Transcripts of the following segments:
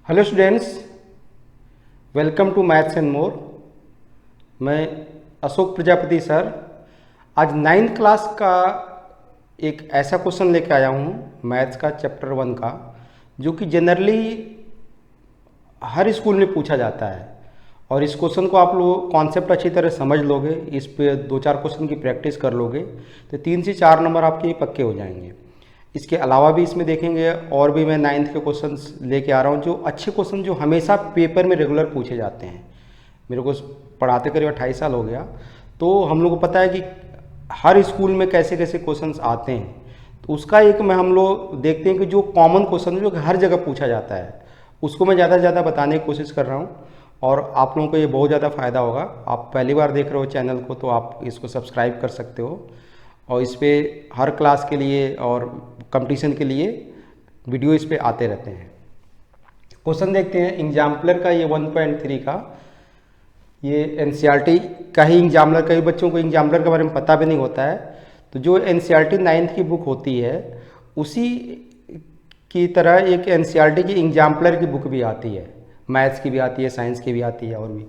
Hello students, welcome to maths and more. मैं Ashok Prajapati sir आज 9th class का एक ऐसा क्वेश्चन लेके आया हूँ मैथ्स का चैप्टर 1 का, जो कि जनरली हर स्कूल में पूछा जाता है। और इस क्वेश्चन को आप लोग कॉन्सेप्ट अच्छी तरह समझ लोगे, इस पे 2-4 क्वेश्चन की प्रैक्टिस कर लोगे तो 3 से 4 नंबर आपके पक्के हो जाएंगे। इसके अलावा भी इसमें देखेंगे और भी मैं 9th के क्वेश्चंस लेके आ रहा हूँ, जो अच्छे क्वेश्चन जो हमेशा पेपर में रेगुलर पूछे जाते हैं। मेरे को पढ़ाते करीब 28 साल हो गया, तो हम लोग को पता है कि हर स्कूल में कैसे कैसे क्वेश्चंस आते हैं। तो उसका एक में हम लोग देखते हैं कि जो कॉमन क्वेश्चन जो हर जगह पूछा जाता है उसको मैं ज़्यादा से ज़्यादा बताने की कोशिश कर रहा हूँ, और आप लोगों को ये बहुत ज़्यादा फ़ायदा होगा। आप पहली बार देख रहे हो चैनल को तो आप इसको सब्सक्राइब कर सकते हो, और इस पर हर क्लास के लिए और कंपटीशन के लिए वीडियो इस पे आते रहते हैं। क्वेश्चन देखते हैं एग्जाम्पलर का, ये 1.3 का, ये एनसीईआरटी का ही एग्जाम्पलर। कई बच्चों को एग्जाम्पलर के बारे में पता भी नहीं होता है, तो जो एनसीईआरटी 9th की बुक होती है उसी की तरह एक एनसीईआरटी की एग्जाम्पलर की बुक भी आती है, मैथ्स की भी आती है, साइंस की भी आती है और भी।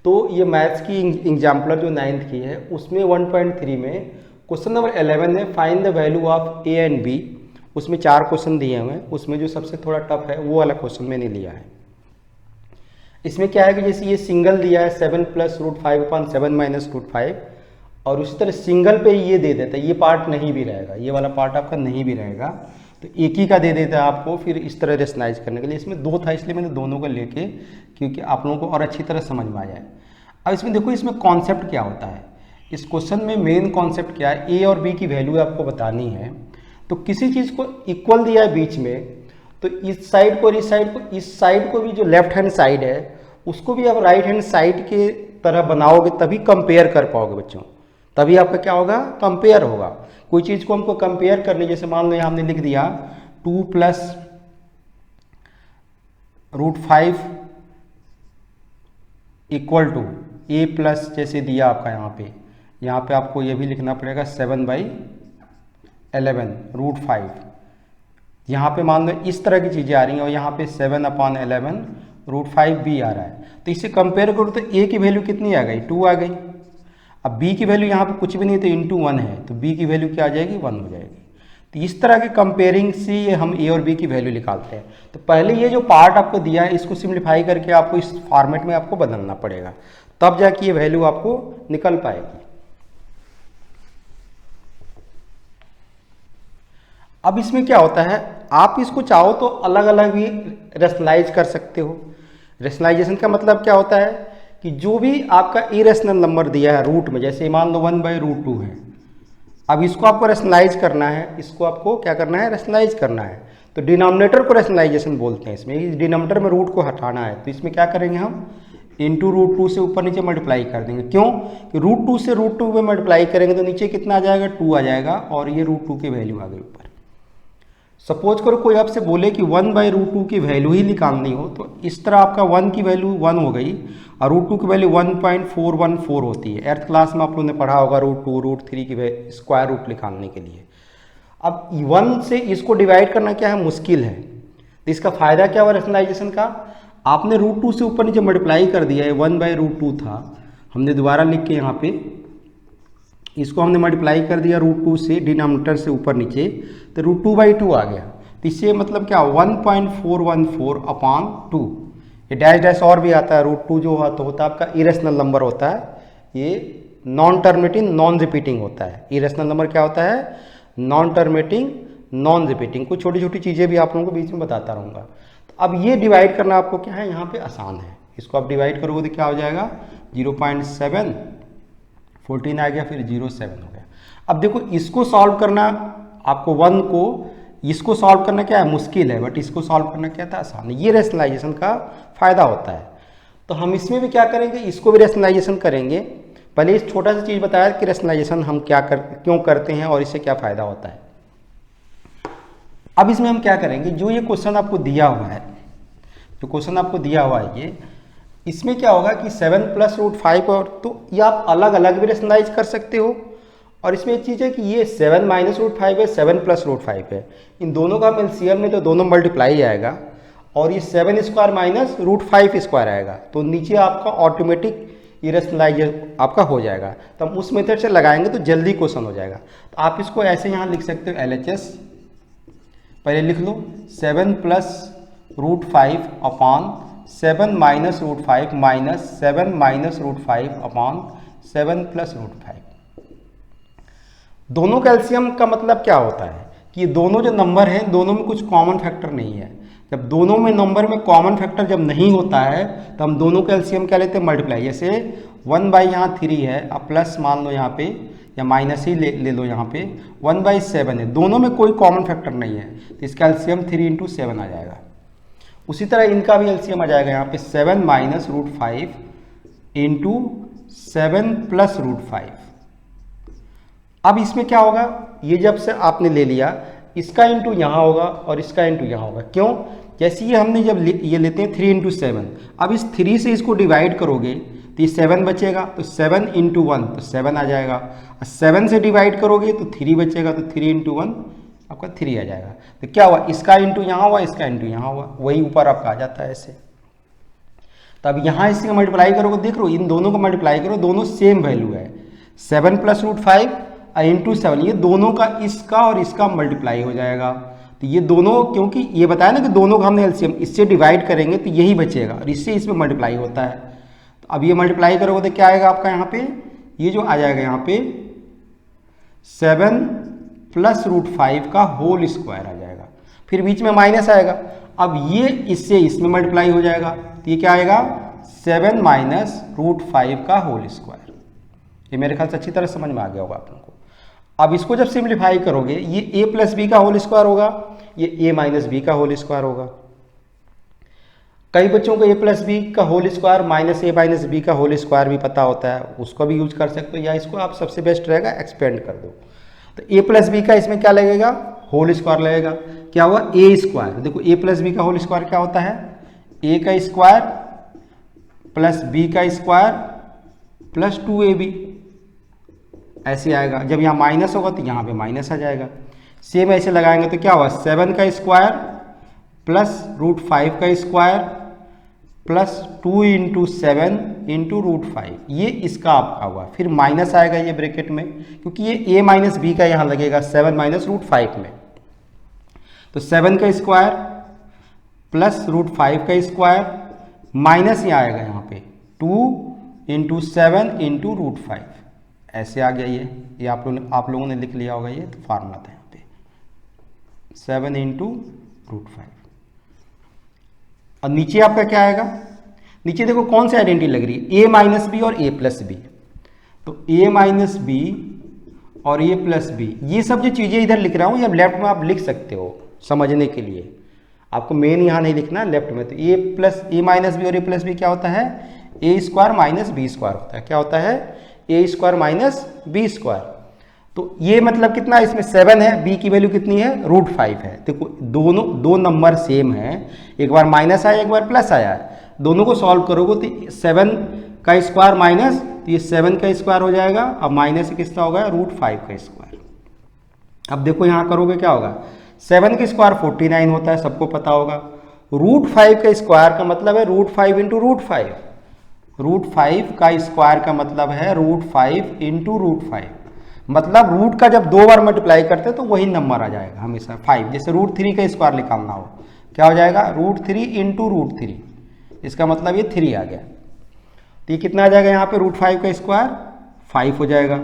तो ये मैथ्स की एग्जाम्पलर जो 9th की है उसमें 1.3 में क्वेश्चन नंबर 11 है, find the value of a and b. उसमें 4 क्वेश्चन दिए हुए हैं, उसमें जो सबसे थोड़ा टफ है वो वाला क्वेश्चन मैंने लिया है। इसमें क्या है कि जैसे ये सिंगल दिया है 7 + √5/7 - √5, और उसी तरह सिंगल पे ये दे देता है, ये पार्ट नहीं भी रहेगा, ये वाला पार्ट आपका नहीं भी रहेगा, तो एक ही का दे देता है आपको फिर इस तरह रेशनलाइज करने के लिए। इसमें 2 था इसलिए मैंने दोनों को लेके, क्योंकि आप लोगों को और अच्छी तरह समझ में आ जाए। अब इसमें देखो, इसमें कॉन्सेप्ट क्या होता है, इस क्वेश्चन में मेन कॉन्सेप्ट क्या है, ए और बी की वैल्यू आपको बतानी है। तो किसी चीज़ को इक्वल दिया है बीच में, तो इस साइड को और इस साइड को भी जो लेफ्ट हैंड साइड है उसको भी आप राइट हैंड साइड के तरह बनाओगे, तभी कंपेयर कर पाओगे बच्चों, तभी आपका क्या होगा, कंपेयर होगा। कोई चीज़ को हमको कंपेयर करनी, जैसे मान लो यहाँ हमने लिख दिया 2 + √5 = a प्लस, जैसे दिया आपका यहाँ पे आपको ये भी लिखना पड़ेगा 7/11 √5। यहाँ पे मान लो इस तरह की चीज़ें आ रही हैं और यहाँ पे 7/11 √5 भी आ रहा है, तो इससे कंपेयर करो तो a की वैल्यू कितनी आ गई, 2 आ गई। अब b की वैल्यू यहाँ पे कुछ भी नहीं तो × 1 है, तो b की वैल्यू क्या आ जाएगी, 1 हो जाएगी। तो इस तरह के कंपेयरिंग से ये हम a और b की वैल्यू निकालते हैं। तो पहले ये जो पार्ट आपको दिया है इसको सिंप्लीफाई करके आपको इस फॉर्मेट में आपको बदलना पड़ेगा, तब जाके ये वैल्यू आपको निकल पाएगी। अब इसमें क्या होता है, आप इसको चाहो तो अलग अलग भी रेशनलाइज कर सकते हो। रेशनलाइजेशन का मतलब क्या होता है कि जो भी आपका इरेशनल नंबर दिया है रूट में, जैसे मान लो 1/√2 है, अब इसको आपको रेशनलाइज करना है, इसको आपको क्या करना है, रेशनलाइज करना है। तो डिनोमिनेटर को रेशनलाइजेशन बोलते हैं। इसमें इस डिनोमिनेटर में रूट को हटाना है, तो इसमें क्या करेंगे हम, × √2 से ऊपर नीचे मल्टीप्लाई कर देंगे। क्यों कि √2 से √2 में मल्टीप्लाई करेंगे तो नीचे कितना आ जाएगा, 2 आ जाएगा, और ये √2 की वैल्यू आ गई ऊपर। सपोज करो कोई आपसे बोले कि 1/√2 की वैल्यू ही निकालनी हो, तो इस तरह आपका 1 की वैल्यू 1 हो गई और √2 की वैल्यू 1.414 होती है। 8th क्लास में आप लोगों ने पढ़ा होगा √2 √3 की स्क्वायर रूट निकालने के लिए। अब 1 से इसको डिवाइड करना क्या है, मुश्किल है, तो इसका फायदा क्या हुआ रेशनलाइजेशन का, आपने √2 से ऊपर नीचे मल्टीप्लाई कर दिया है, 1/√2 था, हमने दोबारा लिख के यहाँ पे इसको हमने मल्टीप्लाई कर दिया √2 से, डिनोमिनेटर से ऊपर नीचे, तो √2/2 आ गया। तो इससे मतलब क्या, 1.414/2। ये डैश डैश और भी आता है, √2 जो होता है आपका इरेशनल नंबर होता है, ये नॉन टर्मिनेटिंग नॉन रिपीटिंग होता है। इरेशनल नंबर क्या होता है, नॉन टर्मिनेटिंग नॉन रिपीटिंग। कुछ छोटी छोटी चीज़ें भी आप लोगों को बीच में बताता रहूँगा। तो अब ये डिवाइड करना आपको क्या है, यहाँ पे आसान है। इसको आप डिवाइड करोगे तो क्या हो जाएगा, 0.7 14 आ गया, फिर 0.7 हो गया। अब देखो इसको सॉल्व करना आपको 1 को, इसको सॉल्व करना क्या है, मुश्किल है, बट इसको सॉल्व करना क्या था, आसान है। ये रेशनलाइजेशन का फायदा होता है। तो हम इसमें भी क्या करेंगे, इसको भी रेशनलाइजेशन करेंगे। पहले इस छोटा सा चीज़ बताया कि रेशनलाइजेशन हम क्यों करते हैं और इससे क्या फ़ायदा होता है। अब इसमें हम क्या करेंगे, जो ये क्वेश्चन आपको दिया हुआ है, जो क्वेश्चन आपको दिया हुआ है ये, इसमें क्या होगा कि 7 + √5, और तो ये आप अलग अलग भी रेशनलाइज कर सकते हो। और इसमें एक चीज़ है कि ये 7 - √5 है, 7 + √5 है, इन दोनों का एलसीएम में तो दोनों मल्टीप्लाई आएगा, और ये 7 स्क्वायर माइनस √5 स्क्वायर आएगा, तो नीचे आपका ऑटोमेटिक ये रेशनलाइज आपका हो जाएगा। तो हम उस मेथड से लगाएंगे तो जल्दी क्वेश्चन हो जाएगा। तो आप इसको ऐसे यहाँ लिख सकते हो LHS, पहले लिख लो 7 plus √5 upon 7 minus √5 minus 7 minus √5 upon 7 plus √5। दोनों का एलसीएम का मतलब क्या होता है कि ये दोनों जो नंबर हैं दोनों में कुछ कॉमन फैक्टर नहीं है। जब दोनों में नंबर में कॉमन फैक्टर जब नहीं होता है तो हम दोनों का एलसीएम क्या लेते हैं, मल्टीप्लाई। जैसे 1 यहाँ 3 है, अब प्लस मान लो यहाँ पे या माइनस ही ले लो यहाँ पे, 1/7 है, दोनों में कोई कॉमन फैक्टर नहीं है, तो इसका एलसीएम 3 × 7 आ जाएगा। उसी तरह इनका भी एलसीएम आ जाएगा यहाँ पे 7 माइनस √5 इंटू 7 प्लस √5। अब इसमें क्या होगा, ये जब से आपने ले लिया इसका इंटू यहाँ होगा और इसका इंटू यहाँ होगा। क्यों, जैसे ये हमने जब ये लेते हैं 3 × 7, अब इस 3 से इसको डिवाइड करोगे तो ये 7 बचेगा, तो 7 × 1 तो 7 आ जाएगा, और 7 से डिवाइड करोगे तो 3 बचेगा, तो 3 × 1 आपका 3 आ जाएगा। तो क्या हुआ, इसका इंटू यहाँ हुआ, इसका इंटू यहाँ हुआ, वही ऊपर आपका आ जाता है ऐसे। तो अब यहाँ इसका मल्टीप्लाई करोगे, देख लो इन दोनों को मल्टीप्लाई करो, दोनों सेम वैल्यू है, 7 प्लस √5 इंटू 7, ये दोनों का इसका और इसका मल्टीप्लाई हो जाएगा। तो ये दोनों, क्योंकि ये बताया ना कि दोनों का हमने एलसीएम, इससे डिवाइड करेंगे तो यही बचेगा और इससे इसमें मल्टीप्लाई होता है। तो अब ये मल्टीप्लाई करोगे तो क्या आएगा आपका यहाँ पे, ये जो आ जाएगा यहाँ पे 7 प्लस √5 का होल स्क्वायर आ जाएगा, फिर बीच में माइनस आएगा। अब ये इससे इसमें मल्टीप्लाई हो जाएगा, तो ये क्या आएगा 7 माइनस √5 का होल स्क्वायर। ये मेरे ख्याल से अच्छी तरह समझ में आ गया होगा आप लोगों को। अब इसको जब सिंप्लीफाई करोगे, ये a प्लस बी का होल स्क्वायर होगा, ये a माइनस बी का होल स्क्वायर होगा। कई बच्चों को a प्लस बी का whole square minus a minus b का होल स्क्वायर भी पता होता है, उसको भी यूज कर सकते हो, या इसको आप सबसे बेस्ट रहेगा एक्सपेंड कर दो। तो a प्लस बी का इसमें क्या लगेगा, होल स्क्वायर लगेगा। क्या हुआ, a स्क्वायर, देखो a प्लस बी का होल स्क्वायर क्या होता है, a का स्क्वायर प्लस b का स्क्वायर प्लस 2ab, ऐसे आएगा। जब यहाँ माइनस होगा तो यहाँ पे माइनस आ जाएगा। सेम ऐसे लगाएंगे तो क्या हुआ, 7 का स्क्वायर प्लस √5 का स्क्वायर प्लस 2 × 7 × √5, ये इसका आपका हुआ। फिर माइनस आएगा ये ब्रैकेट में, क्योंकि ये a माइनस बी का यहाँ लगेगा 7 माइनस √5 में, तो 7 का स्क्वायर प्लस √5 का स्क्वायर माइनस ही आएगा यहाँ पे 2 × 7 × √5, ऐसे आ गया। ये आप लोगों ने लिख लिया होगा, ये तो फार्मूला था यहाँ पे 7 × √5। और नीचे आपका क्या आएगा, नीचे देखो कौन सी आइडेंटिटी लग रही है, a माइनस बी और a प्लस बी। तो a माइनस बी और a प्लस बी, ये सब जो चीज़ें इधर लिख रहा हूँ ये लेफ्ट में आप लिख सकते हो समझने के लिए, आपको मेन यहाँ नहीं लिखना लेफ्ट में। तो a माइनस बी और a प्लस बी क्या होता है, a square minus b square होता है। क्या होता है, a square minus b square. तो ये मतलब कितना, इसमें 7 है, b की वैल्यू कितनी है, √5 है। देखो दो नंबर सेम है, एक बार माइनस आया एक बार प्लस आया, दोनों को सॉल्व करोगे तो 7 का स्क्वायर माइनस, तो ये 7 का स्क्वायर हो जाएगा, अब माइनस किसका होगा, √5 का स्क्वायर। अब देखो यहाँ करोगे क्या होगा, 7 का स्क्वायर 49 होता है, सबको पता होगा। √5 का स्क्वायर का मतलब है √5 × √5, √5 का स्क्वायर का मतलब है √5 × √5, मतलब रूट का जब 2 बार मल्टीप्लाई करते हैं तो वही नंबर आ जाएगा हमेशा 5। जैसे √3 का स्क्वायर निकालना हो, क्या हो जाएगा, √3 × √3, इसका मतलब ये 3 आ गया। तो ये कितना आ जाएगा यहाँ पे, √5 का स्क्वायर 5 हो जाएगा,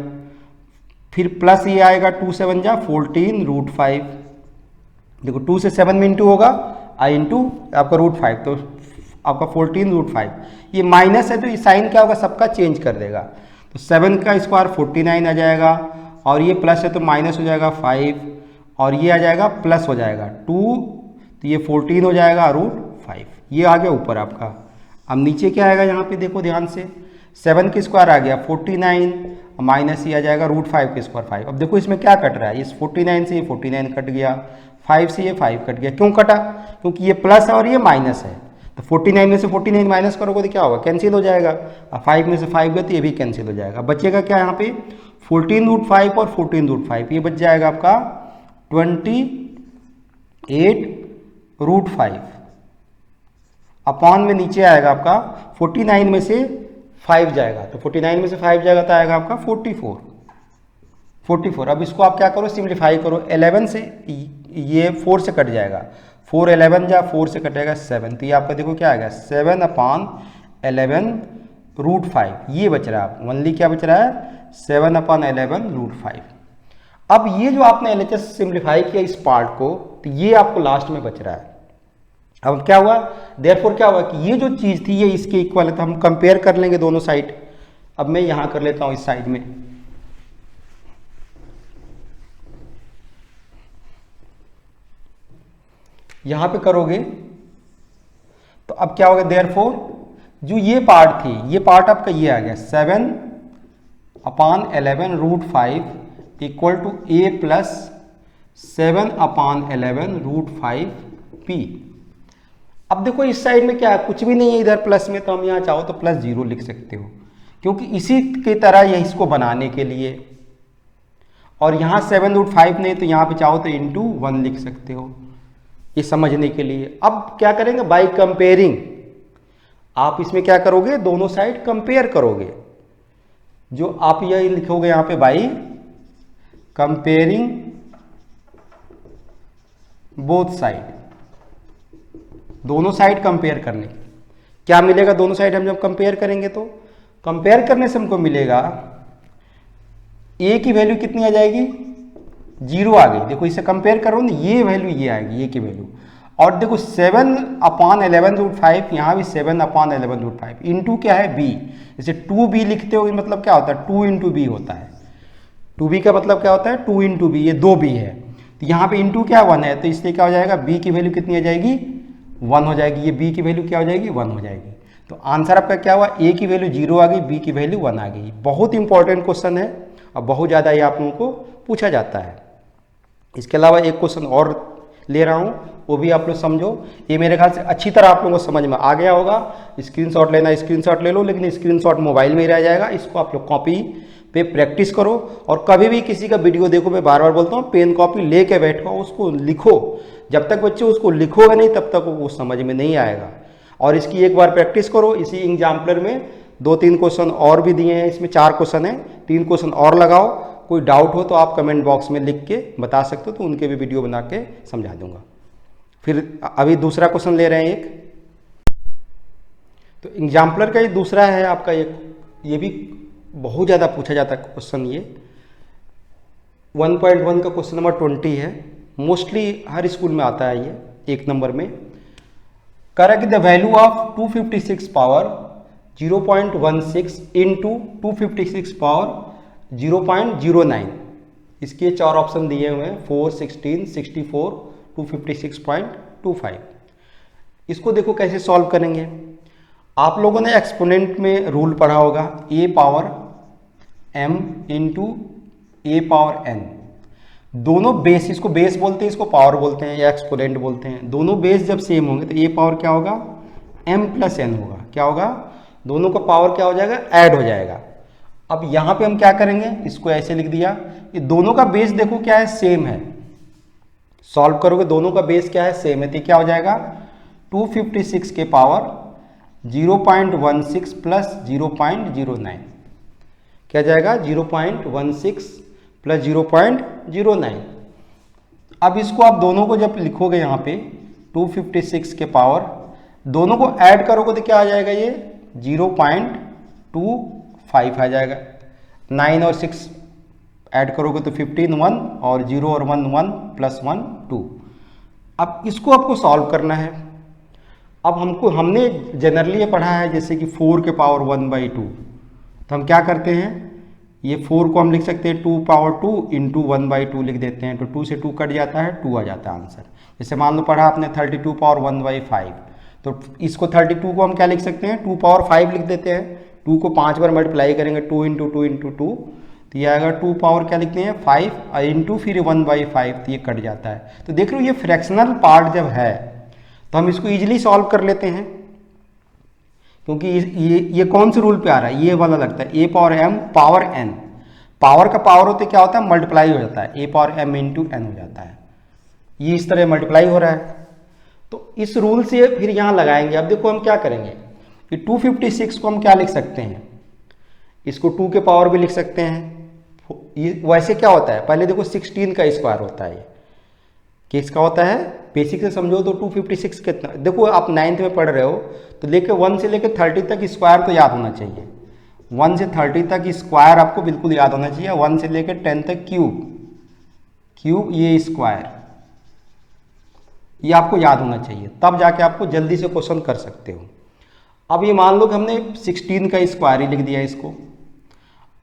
फिर प्लस ये आएगा 2 7 जा 14 √5। देखो 2 से 7 में इंटू होगा, इंटू आपका √5, तो आपका 14 √5। ये माइनस है तो ये साइन क्या होगा, सबका चेंज कर देगा। तो 7 का स्क्वायर 49 आ जाएगा, और ये प्लस है तो माइनस हो जाएगा 5, और ये आ जाएगा प्लस हो जाएगा 2, तो ये 14 हो जाएगा √5। ये आ गया ऊपर आपका। अब नीचे क्या आएगा यहाँ पे देखो ध्यान से, 7 का स्क्वायर आ गया 49, माइनस ये आ जाएगा √5 का स्क्वायर 5। अब देखो इसमें क्या कट रहा है, इस 49 से ये 49 कट गया, 5 से ये 5 कट गया। क्यों कटा, क्योंकि ये प्लस है और ये माइनस है। तो 49 में से 49 माइनस करोगे तो क्या होगा, कैंसिल हो जाएगा। अब 5 में से 5 गया तो ये भी कैंसिल हो जाएगा। बचेगा क्या यहाँ पे, 14 √5 और 14 √5, ये बच जाएगा आपका 28 √5। अपॉन में नीचे आएगा आपका 49 में से 5 जाएगा, तो 49 में से 5 जाएगा तो आएगा आपका 44। अब इसको आप क्या करो, सिंप्लीफाई करो। 11 से ये 4 से कट जाएगा, 4 11 जा 4 से कटेगा 7, तो ये आपका देखो क्या आएगा 7/11√5, ये बच रहा है। ओनली क्या बच रहा है 7/11√5। अब ये जो आपने LHS सिंप्लीफाई किया इस पार्ट को, तो ये आपको लास्ट में बच रहा है। अब क्या हुआ, देयरफॉर क्या हुआ कि ये जो चीज़ थी ये इसके इक्वल है, तो हम कंपेयर कर लेंगे दोनों साइड। अब मैं यहाँ कर लेता हूँ इस साइड में, यहाँ पे करोगे तो अब क्या होगा, देयरफॉर जो ये पार्ट थी, ये पार्ट आपका ये आ गया 7/11√5 equal to A plus 7/11√5P। अब देखो इस साइड में क्या है, कुछ भी नहीं है इधर प्लस में, तो हम यहाँ चाहो तो +0 लिख सकते हो, क्योंकि इसी की तरह ये इसको बनाने के लिए, और यहाँ 7√5 नहीं तो यहाँ पे चाहो तो इंटू 1 लिख सकते हो, ये समझने के लिए। अब क्या करेंगे, बाय कंपेयरिंग, आप इसमें क्या करोगे, दोनों साइड कंपेयर करोगे। जो आप ये लिखोगे यहाँ पे बाय कंपेयरिंग बोथ साइड, दोनों साइड कंपेयर करने के क्या मिलेगा, दोनों साइड हम जब कंपेयर करेंगे तो कंपेयर करने से हमको मिलेगा A की वैल्यू कितनी आ जाएगी, 0 आ गई। देखो इसे कंपेयर करो ना, ये वैल्यू ये आएगी A की वैल्यू, और देखो 7/11√5, यहाँ भी 7/11√5 इंटू क्या है B, जैसे 2B लिखते हो मतलब क्या होता है 2 इंटू B होता है, 2B का मतलब क्या होता है 2 इंटू B, ये 2B है, तो यहाँ पे इंटू क्या 1 है, तो इसलिए क्या हो जाएगा B की वैल्यू कितनी आ जाएगी 1 हो जाएगी, ये B की वैल्यू क्या हो जाएगी 1 हो जाएगी। तो आंसर आपका क्या हुआ, A की वैल्यू 0 आ गई, B की वैल्यू 1 आ गई। बहुत इंपॉर्टेंट क्वेश्चन है और बहुत ज़्यादा ये आप लोगों को पूछा जाता है। इसके अलावा एक क्वेश्चन और ले रहा हूँ, वो भी आप लोग समझो, ये मेरे ख्याल से अच्छी तरह आप लोगों को समझ में आ गया होगा। स्क्रीनशॉट लेना स्क्रीनशॉट ले लो, लेकिन स्क्रीनशॉट मोबाइल में ही रह जाएगा, इसको आप लोग कॉपी पे प्रैक्टिस करो। और कभी भी किसी का वीडियो देखो, मैं बार बार बोलता हूँ पेन कॉपी लेके बैठो, उसको लिखो। जब तक बच्चे उसको लिखोगे नहीं तब तक वो समझ में नहीं आएगा। और इसकी एक बार प्रैक्टिस करो। इसी एग्जाम्पलर में 2-3 क्वेश्चन और भी दिए हैं, इसमें 4 क्वेश्चन हैं, 3 क्वेश्चन और लगाओ। कोई डाउट हो तो आप कमेंट बॉक्स में लिख के बता सकते हो, तो उनके भी वीडियो बना के समझा दूंगा। फिर अभी दूसरा क्वेश्चन ले रहे हैं एक, तो एग्जाम्पलर का ये दूसरा है आपका एक, ये भी बहुत ज़्यादा पूछा जाता है क्वेश्चन। ये 1.1 का क्वेश्चन नंबर 20 है, मोस्टली हर स्कूल में आता है ये 1 नंबर में। कह रहा है कि the value of 256 power 0.16 into 256 power 0.09, इसके 4 ऑप्शन दिए हुए हैं 4, 16, 64, 256.25। इसको देखो कैसे सॉल्व करेंगे। आप लोगों ने एक्सपोनेंट में रूल पढ़ा होगा, a power m into a power n। दोनों बेस, इसको बेस बोलते हैं, इसको पावर बोलते हैं या एक्सपोनेंट बोलते हैं। दोनों बेस जब सेम होंगे तो a पावर क्या होगा m प्लस n होगा। क्या होगा, दोनों का पावर क्या हो जाएगा, ऐड हो जाएगा। अब यहाँ पे हम क्या करेंगे, इसको ऐसे लिख दिया, ये दोनों का बेस देखो क्या है, सेम है। सॉल्व करोगे दोनों का बेस क्या है, सेम है, तो क्या हो जाएगा 256 के पावर 0.16 प्लस 0.09, क्या जाएगा 0.16 प्लस 0.09। अब इसको आप दोनों को जब लिखोगे यहाँ पे 256 के पावर, दोनों को ऐड करोगे तो क्या आ जाएगा, ये 0.25 आ जाएगा। 9 और 6 ऐड करोगे तो 15 1, और 0 और 1 1 प्लस 1 2। अब इसको आपको सॉल्व करना है। अब हमने जनरली ये पढ़ा है जैसे कि 4 के पावर 1/2, तो हम क्या करते हैं, ये 4 को हम लिख सकते हैं 2 पावर 2 इंटू 1/2 लिख देते हैं, तो 2 से 2 कट जाता है, 2 आ जाता है आंसर। जैसे मान लो पढ़ा आपने 32 पावर 1/5, तो इसको 32 को हम क्या लिख सकते हैं, 2 पावर 5 लिख देते हैं। 2 को 5 बार मल्टीप्लाई करेंगे, 2 इंटू 2 इंटू 2, तो ये आएगा 2 पावर क्या लिखते हैं 5 इंटू फिर 1/5, तो ये कट जाता है। तो देख रहे हो ये फ्रैक्शनल पार्ट जब है तो हम इसको इजीली सॉल्व कर लेते हैं, क्योंकि ये कौन से रूल पे आ रहा है, ये वाला लगता है a power m power n। Power का पावर होते क्या होता है, मल्टीप्लाई हो जाता है, a power m into n हो जाता है। ये इस तरह मल्टीप्लाई हो रहा है, तो इस रूल से फिर यहाँ लगाएंगे। अब देखो हम क्या करेंगे कि 256 को हम क्या लिख सकते हैं, इसको 2 के पावर भी लिख सकते हैं। ये वैसे क्या होता है, पहले देखो 16 का स्क्वायर होता है, ये किसका होता है, बेसिक से समझो तो 256 कितना, देखो आप 9th में पढ़ रहे हो तो लेके 1 से लेके 30 तक स्क्वायर तो याद होना चाहिए। 1 से 30 तक स्क्वायर आपको बिल्कुल याद होना चाहिए। 1 से लेके 10 तक क्यूब ये स्क्वायर, ये आपको याद होना चाहिए, तब जाके आपको जल्दी से क्वेश्चन कर सकते हो। अब ये मान लो कि हमने 16 का स्क्वायर ही लिख दिया इसको,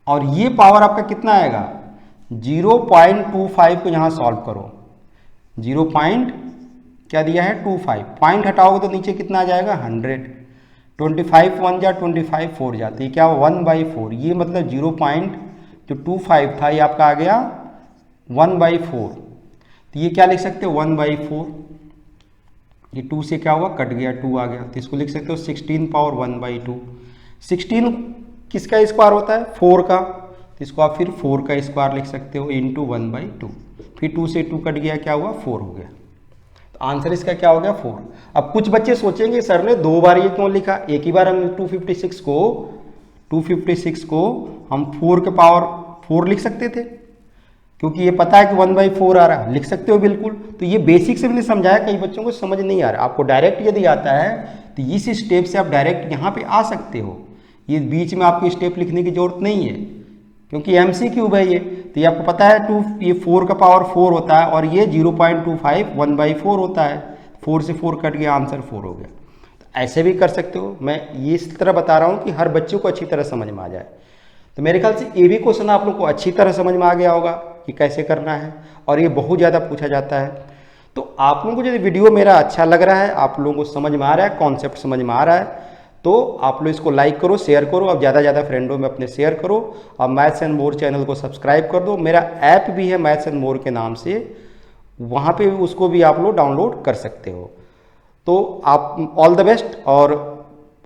और ये पावर आपका कितना आएगा 0.25 को यहाँ सॉल्व करो। 0. क्या दिया है 25, पॉइंट हटाओगे तो नीचे कितना आ जाएगा 100। 25 1 जा 25 4 जाते हैं, क्या 1/4, ये मतलब 0.25 था ये आपका आ गया 1/4। तो ये क्या लिख सकते हो 1/4, ये 2 से क्या हुआ कट गया 2 आ गया, तो इसको लिख सकते हो 16 पावर 1/2। 16 किसका स्क्वायर होता है 4 का, तो इसको आप फिर 4 का स्क्वायर लिख सकते हो इंटू 1/2, फिर 2 से 2 कट गया क्या हुआ 4 हो गया। तो आंसर इसका क्या हो गया 4। अब कुछ बच्चे सोचेंगे सर ने 2 बार ये क्यों लिखा, एक ही बार हम 256 को हम 4 के पावर 4 लिख सकते थे, क्योंकि ये पता है कि 1/4 आ रहा है, लिख सकते हो बिल्कुल। तो ये बेसिक से मैंने समझाया, कई बच्चों को समझ नहीं आ रहा। आपको डायरेक्ट यदि आता है तो इस स्टेप से आप डायरेक्ट यहाँ पे आ सकते हो, ये बीच में आपको स्टेप लिखने की जरूरत नहीं है, क्योंकि MCQ है ये। तो ये आपको पता है ये 4 का पावर 4 होता है और ये 0.25 1/4 होता है, 4 से 4 कट गया आंसर 4 हो गया। तो ऐसे भी कर सकते हो, मैं ये इस तरह बता रहा हूँ कि हर बच्चे को अच्छी तरह समझ में आ जाए। तो मेरे ख्याल से ये भी क्वेश्चन आप लोग को अच्छी तरह समझ में आ गया होगा कि कैसे करना है, और ये बहुत ज़्यादा पूछा जाता है। तो आप लोगों को यदि वीडियो मेरा अच्छा लग रहा है, आप लोगों को समझ में आ रहा है, कॉन्सेप्ट समझ में आ रहा है, तो आप लोग इसको लाइक करो, शेयर करो, अब ज़्यादा ज़्यादा फ्रेंडों में अपने शेयर करो, और मैथ्स एंड मोर चैनल को सब्सक्राइब कर दो। मेरा ऐप भी है मैथ्स एंड मोर के नाम से, वहाँ पे उसको भी आप लोग डाउनलोड कर सकते हो। तो आप ऑल द बेस्ट, और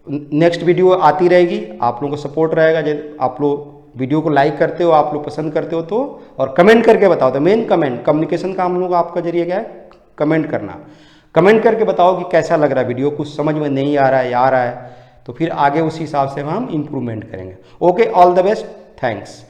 नेक्स्ट वीडियो आती रहेगी, आप लोगों को सपोर्ट रहेगा। जब आप लोग वीडियो को लाइक करते हो, आप लोग पसंद करते हो तो, और कमेंट करके बताओ। तो मेन कम्युनिकेशन का हम लोग आपका जरिए क्या है, कमेंट करना। कमेंट करके बताओ कि कैसा लग रहा है वीडियो, कुछ समझ में नहीं आ रहा है या आ रहा है, तो फिर आगे उसी हिसाब से हम इम्प्रूवमेंट करेंगे। Okay, all the best, thanks.